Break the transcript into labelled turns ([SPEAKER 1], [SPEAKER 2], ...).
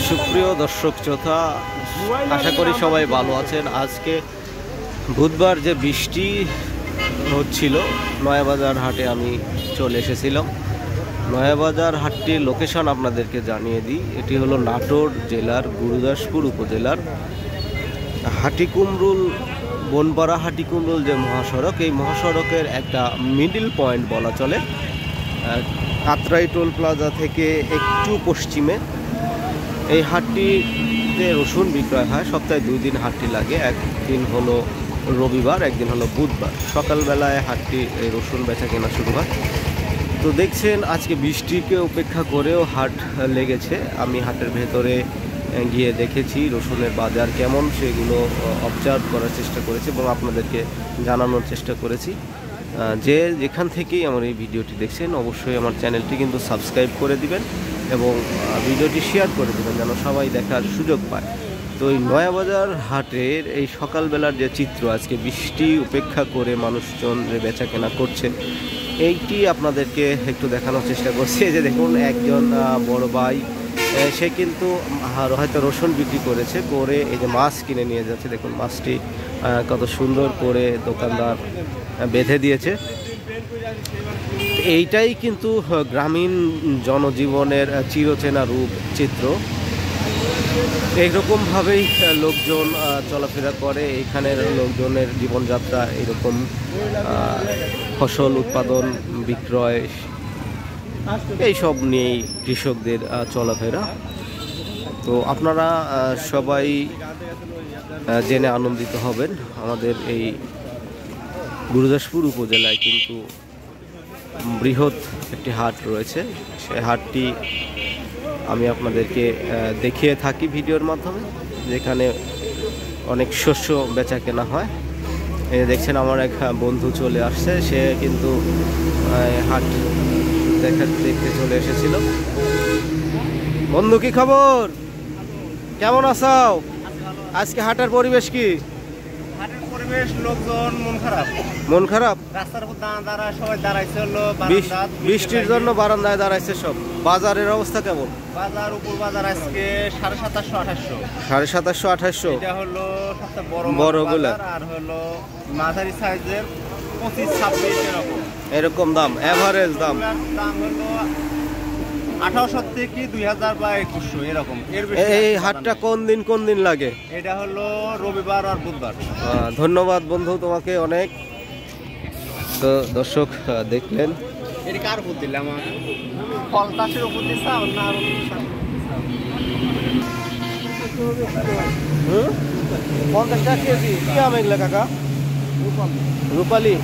[SPEAKER 1] সুপ্রিয় দর্শক শ্রোতা, আশা করি সবাই ভালো আছেন। আজকে বুধবার যে বৃষ্টি হচ্ছিল, নয়াবাজার হাটে আমি চলে এসেছিলাম। নয়াবাজার হাটটির লোকেশন আপনাদেরকে জানিয়ে দিই। এটি হলো নাটোর জেলার গুরুদাসপুর উপজেলার হাটিকুমরুল বনপাড়া হাটিকুমরুল যে মহাসড়ক, এই মহাসড়কের একটা মিডল পয়েন্ট বলা চলে। কাতরাই টোল প্লাজা থেকে একটু পশ্চিমে এই হাটটিতে রসুন বিক্রয় হয়। সপ্তাহে 2 দিন হাটটি লাগে, একদিন হলো রবিবার, একদিন হলো বুধবার। সকালবেলায় হাটটি রসুন বেচা কেনা শুরু হয়। তো দেখছেন আজকে বৃষ্টিকে উপেক্ষা করেও হাট লেগেছে। আমি হাটের ভেতরে গিয়ে দেখেছি রসুনের বাজার কেমন, সেগুলো অবজার্ভ করার চেষ্টা করেছি এবং আপনাদেরকে জানানোর চেষ্টা করেছি। যে যেখান থেকেই আমার এই ভিডিওটি দেখছেন, অবশ্যই আমার চ্যানেলটি কিন্তু সাবস্ক্রাইব করে দিবেন এবং ভিডিওটি শেয়ার করে দেবেন যেন সবাই দেখার সুযোগ পায়। তো এই নয়াবাজার হাটের এই সকালবেলার যে চিত্র, আজকে বৃষ্টি উপেক্ষা করে মানুষজন যে বেচা কেনা করছে, এইটি আপনাদেরকে একটু দেখানোর চেষ্টা করছি। যে দেখুন, একজন বড় ভাই, সে কিন্তু হয়তো রসুন বিক্রি করেছে, করে এই যে মাছ কিনে নিয়ে যাচ্ছে। দেখুন মাছটি কত সুন্দর করে দোকানদার বেঁধে দিয়েছে। এইটাই কিন্তু গ্রামীণ জনজীবনের চিরচেনা রূপ চিত্র। এইরকমভাবেই লোকজন চলাফেরা করে। এইখানের লোকজনের জীবনযাত্রা এইরকম, ফসল উৎপাদন বিক্রয় এইসব নিয়েই কৃষকদের চলাফেরা। তো আপনারা সবাই জেনে আনন্দিত হবেন, আমাদের এই গুরুদাসপুর উপজেলায় কিন্তু বৃহৎ একটি হাট রয়েছে। সেই হাটটি আমি আপনাদেরকে দেখিয়ে থাকি ভিডিওর মাধ্যমে, যেখানে অনেক শস্য বেচা কেনা হয়। এই দেখছেন আমার এক বন্ধু চলে আসছে, সে কিন্তু হাট দেখতে চলে এসেছিল। বন্ধু, কি খবর? কেমন আছো? আজকে হাটের পরিবেশ কি?
[SPEAKER 2] হাটের পরিবেশ, লোকজন মন খারাপ।
[SPEAKER 1] মন খারাপ?
[SPEAKER 2] রাস্তার উপর দাঁড়া সবাই দাঁড়াইছে হলো,
[SPEAKER 1] বৃষ্টির জন্য বারান্দায় দাঁড়াইছে সব। বাজারের অবস্থা কেমন?
[SPEAKER 2] বাজার উপর বাজার আজকে 2700-2800।
[SPEAKER 1] 2700-2800
[SPEAKER 2] এটা হলো সবচেয়ে
[SPEAKER 1] বড় গুলা,
[SPEAKER 2] আর হলো মাঝারি সাইজের 25-26 এরকম
[SPEAKER 1] এরকম দাম, এভারেজ দাম।
[SPEAKER 2] দাম হলো 1800 থেকে 2000 বা 2100 এরকম।
[SPEAKER 1] এই হাটটা কোন দিন লাগে?
[SPEAKER 2] এটা হলো রবিবার আর বুধবার।
[SPEAKER 1] ধন্যবাদ বন্ধু তোমাকে অনেক। তো দর্শক দেখলেন,
[SPEAKER 2] এটা কার উপর দিলাম? ফল চাষের উপর দিচ্ছা না?
[SPEAKER 1] 50 টাকা কেজি। কি আম এগুলা কাকা? রূপালি।